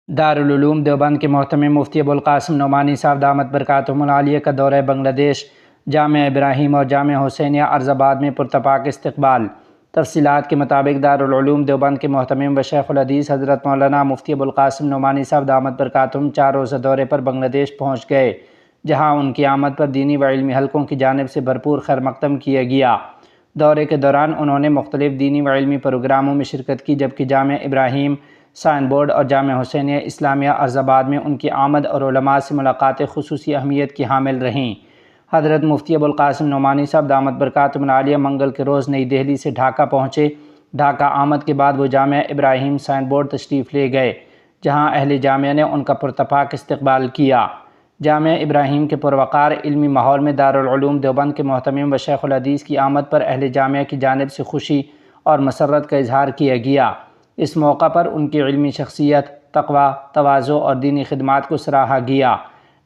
دارالعلوم دیوبند کے محتمم مفتی ابوالقاسم نعمانی صاحب دامت برکاتہم العالیہ کا دورہ بنگلہ دیش، جامعہ ابراہیم اور جامعہ حسینیہ ارض آباد میں پرتپاک استقبال۔ تفصیلات کے مطابق دارالعلوم دیوبند کے محتمم و شیخ الحدیث حضرت مولانا مفتی ابوالقاسم نعمانی صاحب دامت برکاتہم 4 روزہ دورے پر بنگلہ دیش پہنچ گئے، جہاں ان کی آمد پر دینی و علمی حلقوں کی جانب سے بھرپور خیر مقدم کیا گیا۔ دورے کے دوران انہوں نے مختلف دینی و علمی پروگراموں میں شرکت کی، جبکہ جامعہ ابراہیم، سائن بورڈ اور جامعہ حسینیہ اسلامیہ ارض آباد میں ان کی آمد اور علماء سے ملاقاتیں خصوصی اہمیت کی حامل رہیں۔ حضرت مفتی ابوالقاسم نعمانی صاحب دامت برکاتہم العالیہ منگل کے روز نئی دہلی سے ڈھاکہ پہنچے۔ ڈھاکہ آمد کے بعد وہ جامعہ ابراہیم سائن بورڈ تشریف لے گئے، جہاں اہل جامعہ نے ان کا پرتپاک استقبال کیا۔ جامعہ ابراہیم کے پروقار علمی ماحول میں دارالعلوم دیوبند کے محتمم و شیخ الحدیث کی آمد پر اہل جامعہ کی جانب سے خوشی اور مسرت کا اظہار کیا گیا۔ اس موقع پر ان کی علمی شخصیت، تقویٰ، تواضع اور دینی خدمات کو سراہا گیا۔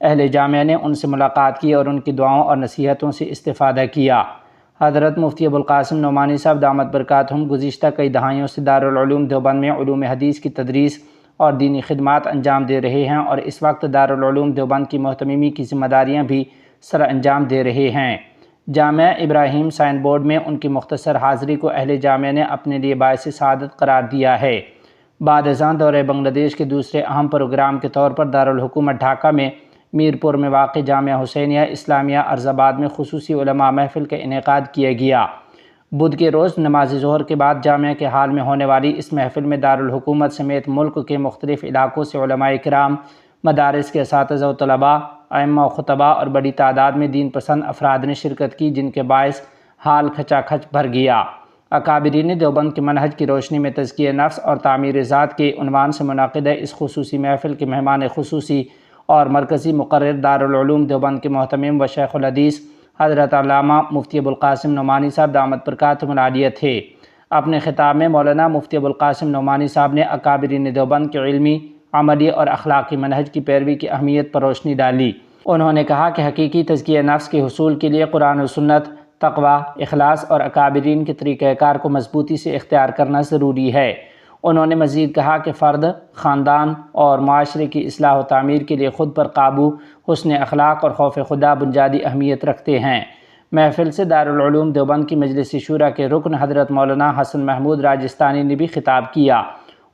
اہل جامعہ نے ان سے ملاقات کی اور ان کی دعاؤں اور نصیحتوں سے استفادہ کیا۔ حضرت مفتی ابوالقاسم نعمانی صاحب دامت برکاتہم گزشتہ کئی دہائیوں سے دارالعلوم دیوبند میں علوم حدیث کی تدریس اور دینی خدمات انجام دے رہے ہیں، اور اس وقت دارالعلوم دیوبند کی محتممی کی ذمہ داریاں بھی سر انجام دے رہے ہیں۔ جامعہ ابراہیم سائن بورڈ میں ان کی مختصر حاضری کو اہل جامعہ نے اپنے لیے باعث سعادت قرار دیا ہے۔ بعد ازاں دورہ بنگلہ دیش کے دوسرے اہم پروگرام کے طور پر دارالحکومت ڈھاکہ میں میرپور میں واقع جامعہ حسینیہ اسلامیہ ارض آباد میں خصوصی علماء محفل کا انعقاد کیا گیا۔ بدھ کے روز نماز ظہر کے بعد جامعہ کے ہال میں ہونے والی اس محفل میں دارالحکومت سمیت ملک کے مختلف علاقوں سے علماء کرام، مدارس کے اساتذہ و طلباء، ائمہ و خطباء اور بڑی تعداد میں دین پسند افراد نے شرکت کی، جن کے باعث ہال کھچا کھچ بھر گیا۔ اکابرین دیوبند کے منہج کی روشنی میں تزکیہ نفس اور تعمیر ذات کے عنوان سے منعقدہ اس خصوصی محفل کے مہمان خصوصی اور مرکزی مقرر دارالعلوم دیوبند کے محتمم و شیخ الحدیث حضرت علامہ مفتی ابوالقاسم نعمانی صاحب دامت برکاتہم العالیہ تھے۔ اپنے خطاب میں مولانا مفتی ابوالقاسم نعمانی صاحب نے اکابرین دیوبند کے علمی، عملی اور اخلاقی منہج کی پیروی کی اہمیت پر روشنی ڈالی۔ انہوں نے کہا کہ حقیقی تزکیہ نفس کے حصول کے لیے قرآن و سنت، تقویٰ، اخلاص اور اکابرین کے طریقہ کار کو مضبوطی سے اختیار کرنا ضروری ہے۔ انہوں نے مزید کہا کہ فرد، خاندان اور معاشرے کی اصلاح و تعمیر کے لیے خود پر قابو، حسن اخلاق اور خوف خدا بنیادی اہمیت رکھتے ہیں۔ محفل سے دارالعلوم دیوبند کی مجلس شورا کے رکن حضرت مولانا حسن محمود راجستانی نے بھی خطاب کیا۔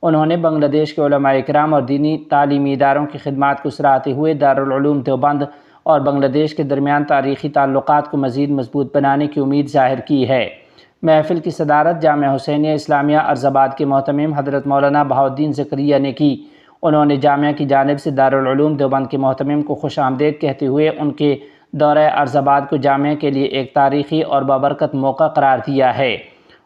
انہوں نے بنگلہ دیش کے علماء کرام اور دینی تعلیمی اداروں کی خدمات کو سراہتے ہوئے دارالعلوم دیوبند اور بنگلہ دیش کے درمیان تاریخی تعلقات کو مزید مضبوط بنانے کی امید ظاہر کی ہے۔ محفل کی صدارت جامعہ حسینیہ اسلامیہ ارض آباد کے محتمم حضرت مولانا بہاؤالدین زکریا نے کی۔ انہوں نے جامعہ کی جانب سے دارالعلوم دیوبند کے محتمم کو خوش آمدید کہتے ہوئے ان کے دورہ ارض آباد کو جامعہ کے لیے ایک تاریخی اور بابرکت موقع قرار دیا ہے۔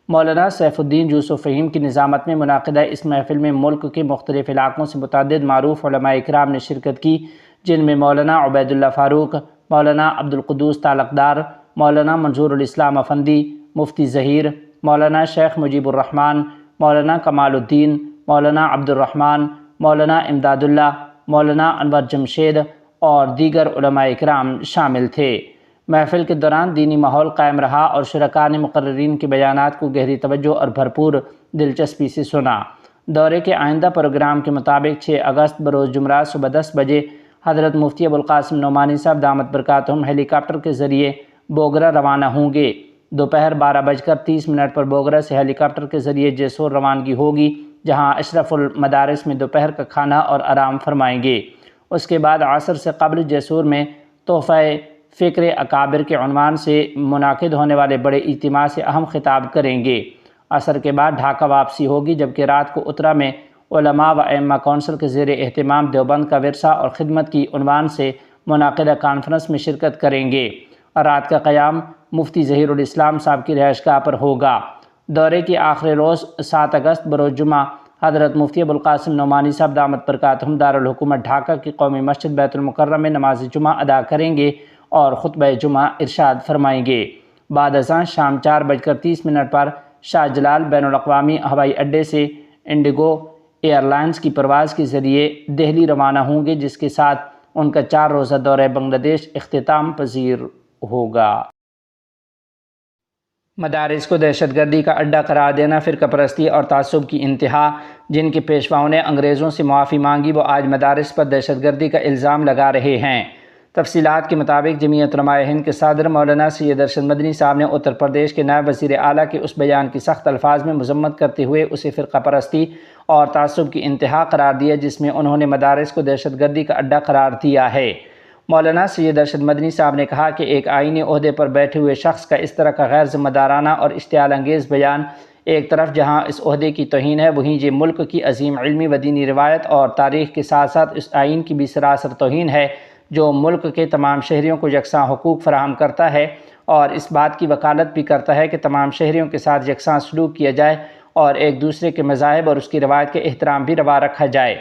مولانا سیف الدین یوسف فہیم کی نظامت میں منعقدہ اس محفل میں ملک کے مختلف علاقوں سے متعدد معروف علماء کرام نے شرکت کی، جن میں مولانا عبید اللہ فاروق، مولانا عبدالقدوس تعلقدار، مولانا منظور الاسلام افندی، مفتی ظہیر، مولانا شیخ مجیب الرحمن، مولانا کمال الدین، مولانا عبد الرحمن، مولانا امداد اللہ، مولانا انور جمشید اور دیگر علماء کرام شامل تھے۔ محفل کے دوران دینی ماحول قائم رہا اور شرکاء نے مقررین کے بیانات کو گہری توجہ اور بھرپور دلچسپی سے سنا۔ دورے کے آئندہ پروگرام کے مطابق 6 اگست بروز جمعرات صبح 10 بجے حضرت مفتی ابوالقاسم نعمانی صاحب دامت برکاتہم ہیلی کاپٹر کے ذریعے بوگرہ روانہ ہوں گے۔ دوپہر 12:30 پر بوگرہ سے ہیلی کاپٹر کے ذریعے جیسور روانگی ہوگی، جہاں اشرف المدارس میں دوپہر کا کھانا اور آرام فرمائیں گے۔ اس کے بعد عصر سے قبل جیسور میں تحفہ فکر اکابر کے عنوان سے منعقد ہونے والے بڑے اجتماع سے اہم خطاب کریں گے۔ عصر کے بعد ڈھاکہ واپسی ہوگی، جبکہ رات کو اترا میں علماء و ائمہ کونسل کے زیر اہتمام دیوبند کا ورثہ اور خدمت کی عنوان سے منعقدہ کانفرنس میں شرکت کریں گے، اور رات کا قیام مفتی ظہیر الاسلام صاحب کی رہائش گاہ پر ہوگا۔ دورے کی آخری روز 7 اگست بروز جمعہ حضرت مفتی ابوالقاسم نعمانی صاحب دامت برکاتہم دارالحکومت ڈھاکہ کی قومی مسجد بیت المکرم میں نماز جمعہ ادا کریں گے اور خطبہ جمعہ ارشاد فرمائیں گے۔ بعد ازاں شام 4:30 پر شاہ جلال بین الاقوامی ہوائی اڈے سے انڈیگو ایئر لائنز کی پرواز کے ذریعے دہلی روانہ ہوں گے، جس کے ساتھ ان کا 4 روزہ دورہ بنگلہ دیش اختتام پذیر ہوگا۔ مدارس کو دہشت گردی کا اڈہ قرار دینا فرقہ پرستی اور تعصب کی انتہا۔ جن کے پیشواؤں نے انگریزوں سے معافی مانگی وہ آج مدارس پر دہشت گردی کا الزام لگا رہے ہیں۔ تفصیلات کے مطابق جمعیت علماء ہند کے صدر مولانا سید ارشد مدنی صاحب نے اتر پردیش کے نائب وزیر اعلیٰ کے اس بیان کی سخت الفاظ میں مذمت کرتے ہوئے اسے فرقہ پرستی اور تعصب کی انتہا قرار دیا، جس میں انہوں نے مدارس کو دہشت گردی کا اڈہ قرار دیا ہے۔ مولانا سید ارشد مدنی صاحب نے کہا کہ ایک آئینی عہدے پر بیٹھے ہوئے شخص کا اس طرح کا غیر ذمہ دارانہ اور اشتعال انگیز بیان ایک طرف جہاں اس عہدے کی توہین ہے، وہیں یہ ملک کی عظیم علمی و دینی روایت اور تاریخ کے ساتھ ساتھ اس آئین کی بھی سراسر توہین ہے جو ملک کے تمام شہریوں کو یکساں حقوق فراہم کرتا ہے اور اس بات کی وکالت بھی کرتا ہے کہ تمام شہریوں کے ساتھ یکساں سلوک کیا جائے اور ایک دوسرے کے مذاہب اور اس کی روایت کے احترام بھی روا رکھا جائے۔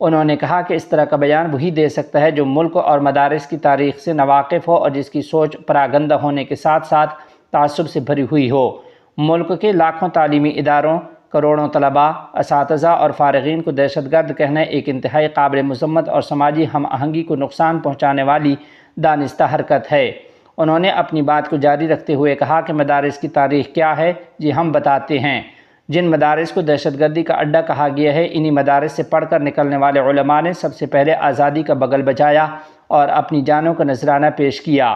انہوں نے کہا کہ اس طرح کا بیان وہی دے سکتا ہے جو ملک اور مدارس کی تاریخ سے ناواقف ہو اور جس کی سوچ پراگندہ ہونے کے ساتھ ساتھ تعصب سے بھری ہوئی ہو۔ ملک کے لاکھوں تعلیمی اداروں، کروڑوں طلباء، اساتذہ اور فارغین کو دہشت گرد کہنا ایک انتہائی قابل مذمت اور سماجی ہم آہنگی کو نقصان پہنچانے والی دانستہ حرکت ہے۔ انہوں نے اپنی بات کو جاری رکھتے ہوئے کہا کہ مدارس کی تاریخ کیا ہے، ہم بتاتے ہیں۔ جن مدارس کو دہشت گردی کا اڈہ کہا گیا ہے، انہی مدارس سے پڑھ کر نکلنے والے علماء نے سب سے پہلے آزادی کا بغل بجایا اور اپنی جانوں کا نذرانہ پیش کیا۔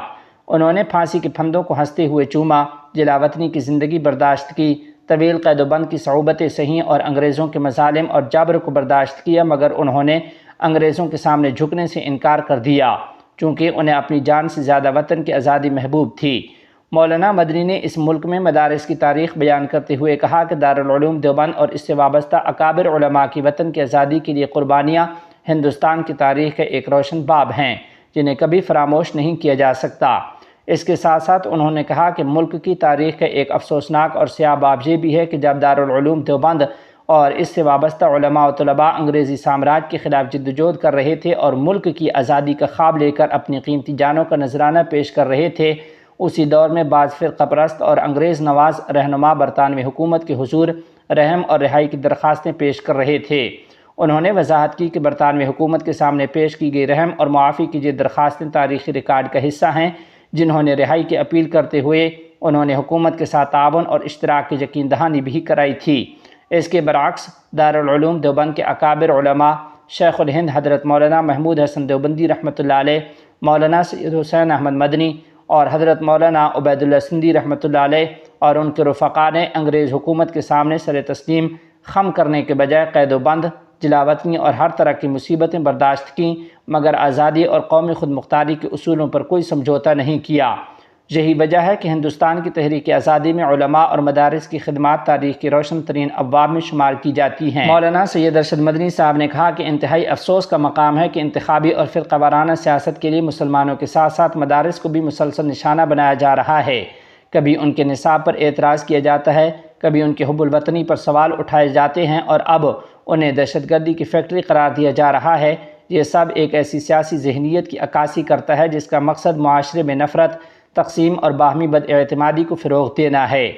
انہوں نے پھانسی کے پھندوں کو ہنستے ہوئے چوما، جلا وطنی کی زندگی برداشت کی، طویل قید و بند کی صعوبتیں سہیں اور انگریزوں کے مظالم اور جبر کو برداشت کیا، مگر انہوں نے انگریزوں کے سامنے جھکنے سے انکار کر دیا چونکہ انہیں اپنی جان سے زیادہ وطن کی آزادی محبوب تھی۔ مولانا مدنی نے اس ملک میں مدارس کی تاریخ بیان کرتے ہوئے کہا کہ دارالعلوم دیوبند اور اس سے وابستہ اکابر علماء کی وطن کی آزادی کے لیے قربانیاں ہندوستان کی تاریخ کے ایک روشن باب ہیں جنہیں کبھی فراموش نہیں کیا جا سکتا۔ اس کے ساتھ ساتھ انہوں نے کہا کہ ملک کی تاریخ کا ایک افسوسناک اور سیاہ باب یہ بھی ہے کہ جب دارالعلوم دیوبند اور اس سے وابستہ علماء و طلباء انگریزی سامراج کے خلاف جدوجہد کر رہے تھے اور ملک کی آزادی کا خواب لے کر اپنی قیمتی جانوں کا نذرانہ پیش کر رہے تھے، اسی دور میں بعض فرقہ پرست اور انگریز نواز رہنما برطانوی حکومت کے حضور رحم اور رہائی کی درخواستیں پیش کر رہے تھے۔ انہوں نے وضاحت کی کہ برطانوی حکومت کے سامنے پیش کی گئی رحم اور معافی کی یہ درخواستیں تاریخی ریکارڈ کا حصہ ہیں، جنہوں نے رہائی کی اپیل کرتے ہوئے انہوں نے حکومت کے ساتھ تعاون اور اشتراک کی یقین دہانی بھی کرائی تھی۔ اس کے برعکس دارالعلوم دیوبند کے اکابر علماء شیخ الہند حضرت مولانا محمود حسن دیوبندی رحمۃ اللہ علیہ، مولانا سید حسین احمد مدنی اور حضرت مولانا عبید اللہ سندھی رحمۃ اللہ علیہ اور ان کے رفقا نے انگریز حکومت کے سامنے سر تسلیم خم کرنے کے بجائے قید و بند، جلاوطنی اور ہر طرح کی مصیبتیں برداشت کیں، مگر آزادی اور قومی خود مختاری کے اصولوں پر کوئی سمجھوتہ نہیں کیا۔ یہی وجہ ہے کہ ہندوستان کی تحریک آزادی میں علماء اور مدارس کی خدمات تاریخ کے روشن ترین ابواب میں شمار کی جاتی ہیں۔ مولانا سید ارشد مدنی صاحب نے کہا کہ انتہائی افسوس کا مقام ہے کہ انتخابی اور فرقہ وارانہ سیاست کے لیے مسلمانوں کے ساتھ ساتھ مدارس کو بھی مسلسل نشانہ بنایا جا رہا ہے۔ کبھی ان کے نصاب پر اعتراض کیا جاتا ہے، کبھی ان کے حب الوطنی پر سوال اٹھائے جاتے ہیں اور اب انہیں دہشت گردی کی فیکٹری قرار دیا جا رہا ہے۔ یہ سب ایک ایسی سیاسی ذہنیت کی عکاسی کرتا ہے جس کا مقصد معاشرے میں نفرت، تقسیم اور باہمی بد اعتمادی کو فروغ دینا ہے۔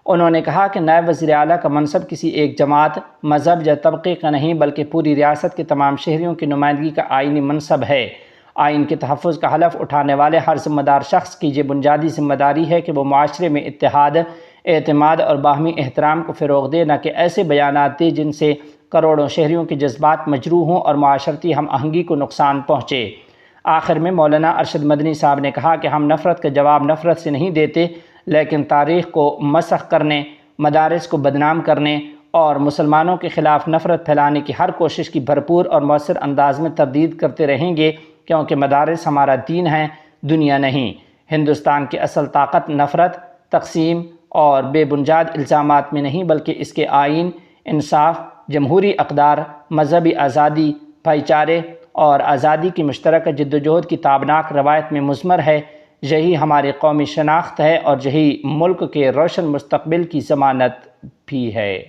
انہوں نے کہا کہ نائب وزیر اعلیٰ کا منصب کسی ایک جماعت، مذہب یا طبقے کا نہیں بلکہ پوری ریاست کے تمام شہریوں کی نمائندگی کا آئینی منصب ہے۔ آئین کے تحفظ کا حلف اٹھانے والے ہر ذمہ دار شخص کی یہ بنیادی ذمہ داری ہے کہ وہ معاشرے میں اتحاد، اعتماد اور باہمی احترام کو فروغ دے، نہ کہ ایسے بیانات دے جن سے کروڑوں شہریوں کے جذبات مجروح ہوں اور معاشرتی ہم آہنگی کو نقصان پہنچے۔ آخر میں مولانا ارشد مدنی صاحب نے کہا کہ ہم نفرت کا جواب نفرت سے نہیں دیتے، لیکن تاریخ کو مسخ کرنے، مدارس کو بدنام کرنے اور مسلمانوں کے خلاف نفرت پھیلانے کی ہر کوشش کی بھرپور اور مؤثر انداز میں تردید کرتے رہیں گے، کیونکہ مدارس ہمارا دین ہے، دنیا نہیں۔ ہندوستان کی اصل طاقت نفرت، تقسیم اور بے بنیاد الزامات میں نہیں بلکہ اس کے آئین، انصاف، جمہوری اقدار، مذہبی آزادی، بھائی چارے اور آزادی کی مشترکہ جدوجہد کی تابناک روایت میں مضمر ہے۔ یہی ہماری قومی شناخت ہے اور یہی ملک کے روشن مستقبل کی ضمانت بھی ہے۔